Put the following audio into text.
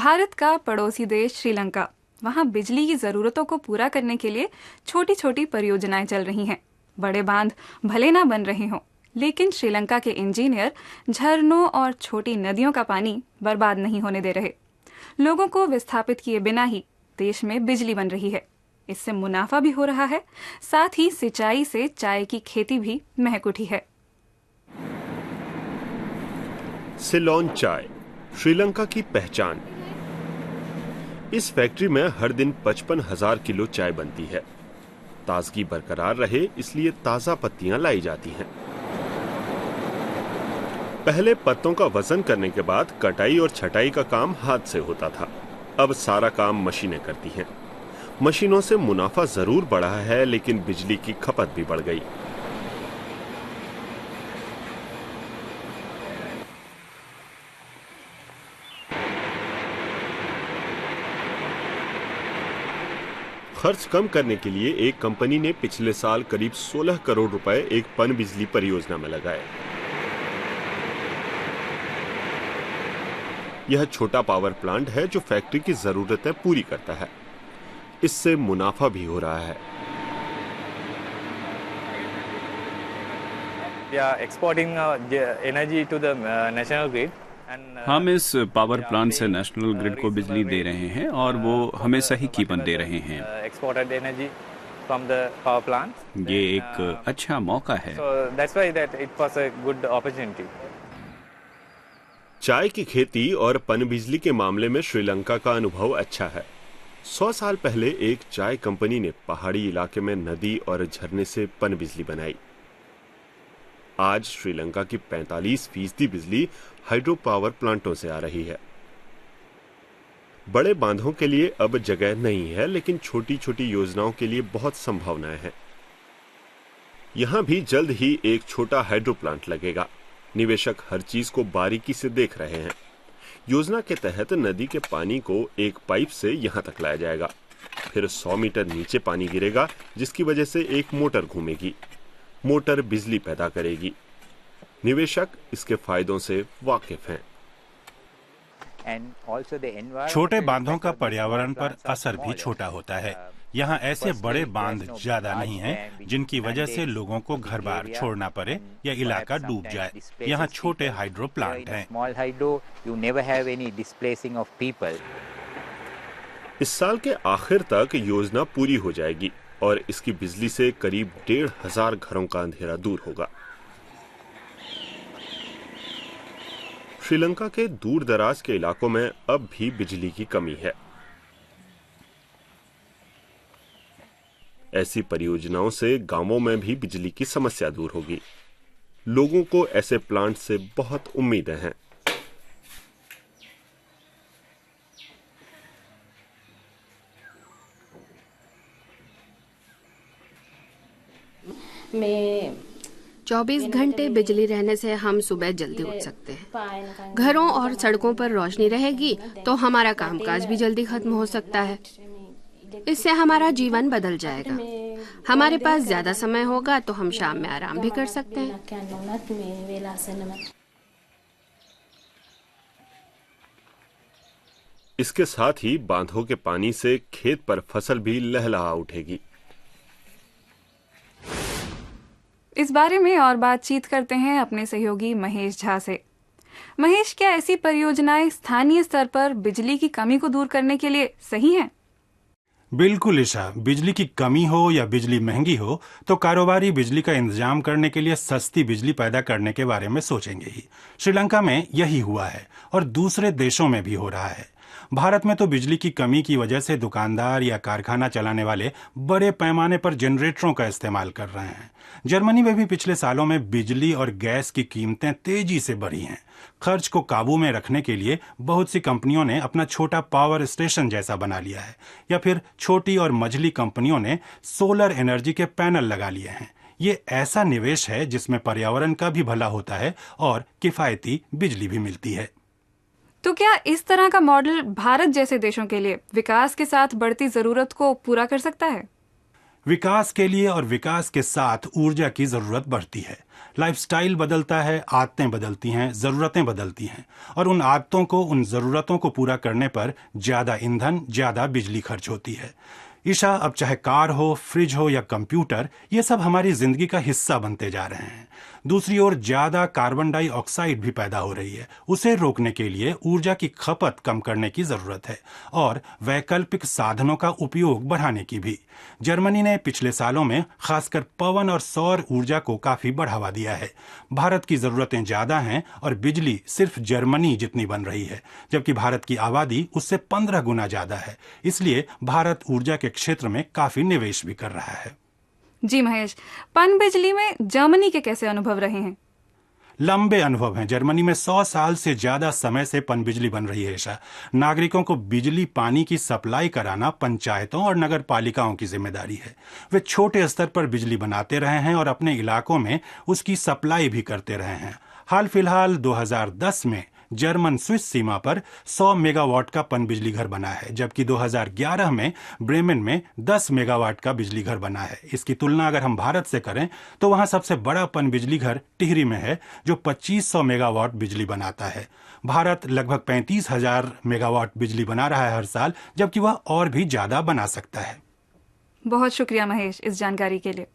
भारत का पड़ोसी देश श्रीलंका, वहाँ बिजली की ज़रूरतों को पूरा करने के लिए छोटी छोटी परियोजनाएं चल रही हैं। बड़े बांध भले ना बन रहे हों, लेकिन श्रीलंका के इंजीनियर झरनों और छोटी नदियों का पानी बर्बाद नहीं होने दे रहे। लोगों को विस्थापित किए बिना ही देश में बिजली बन रही है। इससे मुनाफा भी हो रहा है, साथ ही सिंचाई से चाय की खेती भी महक उठी है। सिलोन चाय श्रीलंका की पहचान। इस फैक्ट्री में हर दिन 55,000 किलो चाय बनती है। ताजगी बरकरार रहे इसलिए ताजा पत्तियां लाई जाती हैं। पहले पत्तों का वजन करने के बाद कटाई और छटाई का काम हाथ से होता था। अब सारा काम मशीनें करती हैं। मशीनों से मुनाफा जरूर बढ़ा है, लेकिन बिजली की खपत भी बढ़ गई। खर्च कम करने के लिए एक कंपनी ने पिछले साल करीब 16 करोड़ रुपए एक पनबिजली परियोजना में लगाए। यह छोटा पावर प्लांट है जो फैक्ट्री की जरूरतें पूरी करता है। इससे मुनाफा भी हो रहा है। Exporting energy to the national grid. हम इस पावर प्लांट से नेशनल ग्रिड को बिजली दे रहे हैं और वो हमें सही कीमत दे रहे हैं। Exported energy from the power plant. ये एक अच्छा मौका है। That's why that it was a good opportunity. चाय की खेती और पनबिजली के मामले में श्रीलंका का अनुभव अच्छा है। 100 साल पहले एक चाय कंपनी ने पहाड़ी इलाके में नदी और झरने से पनबिजली बनाई। आज श्रीलंका की 45% बिजली हाइड्रो पावर प्लांटों से आ रही है। बड़े बांधों के लिए अब जगह नहीं है, लेकिन छोटी छोटी योजनाओं के लिए बहुत संभावनाएं हैं। यहां भी जल्द ही एक छोटा हाइड्रो प्लांट लगेगा। निवेशक हर चीज को बारीकी से देख रहे हैं। योजना के तहत नदी के पानी को एक पाइप से यहां तक लाया जाएगा। फिर 100 मीटर नीचे पानी गिरेगा, जिसकी वजह से एक मोटर घूमेगी। मोटर बिजली पैदा करेगी। निवेशक इसके फायदों से वाकिफ हैं। छोटे बांधों का पर्यावरण पर असर भी छोटा होता है। यहाँ ऐसे बड़े बांध ज्यादा नहीं हैं, जिनकी वजह से लोगों को घर बार छोड़ना पड़े या इलाका डूब जाए। यहाँ छोटे हाइड्रो प्लांट हैं। इस साल के आखिर तक योजना पूरी हो जाएगी और इसकी बिजली से करीब 1,500 घरों का अंधेरा दूर होगा। श्रीलंका के दूर दराज के इलाकों में अब भी बिजली की कमी है। ऐसी परियोजनाओं से गांवों में भी बिजली की समस्या दूर होगी। लोगों को ऐसे प्लांट से बहुत उम्मीदें हैं। मैं 24 घंटे बिजली रहने से हम सुबह जल्दी उठ सकते हैं। घरों और सड़कों पर रोशनी रहेगी तो हमारा कामकाज भी जल्दी खत्म हो सकता है। इससे हमारा जीवन बदल जाएगा। हमारे पास ज्यादा समय होगा तो हम शाम में आराम भी कर सकते हैं। इसके साथ ही बांधों के पानी से खेत पर फसल भी लहलहा उठेगी। इस बारे में और बातचीत करते हैं अपने सहयोगी महेश झा से। महेश, क्या ऐसी परियोजनाएं स्थानीय स्तर पर बिजली की कमी को दूर करने के लिए सही हैं? बिल्कुल ईशा, बिजली की कमी हो या बिजली महंगी हो तो कारोबारी बिजली का इंतजाम करने के लिए सस्ती बिजली पैदा करने के बारे में सोचेंगे ही। श्रीलंका में यही हुआ है और दूसरे देशों में भी हो रहा है। भारत में तो बिजली की कमी की वजह से दुकानदार या कारखाना चलाने वाले बड़े पैमाने पर जनरेटरों का इस्तेमाल कर रहे हैं। जर्मनी में भी पिछले सालों में बिजली और गैस की कीमतें तेजी से बढ़ी हैं। खर्च को काबू में रखने के लिए बहुत सी कंपनियों ने अपना छोटा पावर स्टेशन जैसा बना लिया है, या फिर छोटी और मझली कंपनियों ने सोलर एनर्जी के पैनल लगा लिए हैं। ये ऐसा निवेश है जिसमें पर्यावरण का भी भला होता है और किफायती बिजली भी मिलती है। तो क्या इस तरह का मॉडल भारत जैसे देशों के लिए विकास के साथ बढ़ती जरूरत को पूरा कर सकता है? विकास के लिए और विकास के साथ ऊर्जा की जरूरत बढ़ती है। लाइफस्टाइल बदलता है, आदतें बदलती हैं, जरूरतें बदलती हैं और उन आदतों को, उन जरूरतों को पूरा करने पर ज्यादा ईंधन, ज्यादा बिजली खर्च होती है। ईशा, अब चाहे कार हो, फ्रिज हो या कंप्यूटर, ये सब हमारी जिंदगी का हिस्सा बनते जा रहे हैं। दूसरी ओर ज्यादा कार्बन डाइऑक्साइड भी पैदा हो रही है। उसे रोकने के लिए ऊर्जा की खपत कम करने की जरूरत है और वैकल्पिक साधनों का उपयोग बढ़ाने की भी। जर्मनी ने पिछले सालों में खासकर पवन और सौर ऊर्जा को काफी बढ़ावा दिया है। भारत की जरूरतें ज्यादा हैं और बिजली सिर्फ जर्मनी जितनी बन रही है, जबकि भारत की आबादी उससे 15 गुना ज्यादा है। इसलिए भारत ऊर्जा के क्षेत्र में काफी निवेश भी कर रहा है। जी महेश, पनबिजली में जर्मनी के कैसे अनुभव रहे हैं? लंबे अनुभव हैं। जर्मनी में 100 साल से ज्यादा समय से पनबिजली बन रही है। ईशा, नागरिकों को बिजली पानी की सप्लाई कराना पंचायतों और नगर पालिकाओं की जिम्मेदारी है। वे छोटे स्तर पर बिजली बनाते रहे हैं और अपने इलाकों में उसकी सप्लाई भी करते रहे हैं। हाल फिलहाल 2010 में जर्मन स्विस सीमा पर 100 मेगावाट का पनबिजली घर बना है, जबकि 2011 में ब्रेमेन में 10 मेगावाट का बिजली घर बना है। इसकी तुलना अगर हम भारत से करें तो वहां सबसे बड़ा पनबिजली घर टिहरी में है, जो 2500 मेगावाट बिजली बनाता है। भारत लगभग 35,000 मेगावाट बिजली बना रहा है हर साल, जबकि वह और भी ज्यादा बना सकता है। बहुत शुक्रिया महेश इस जानकारी के लिए।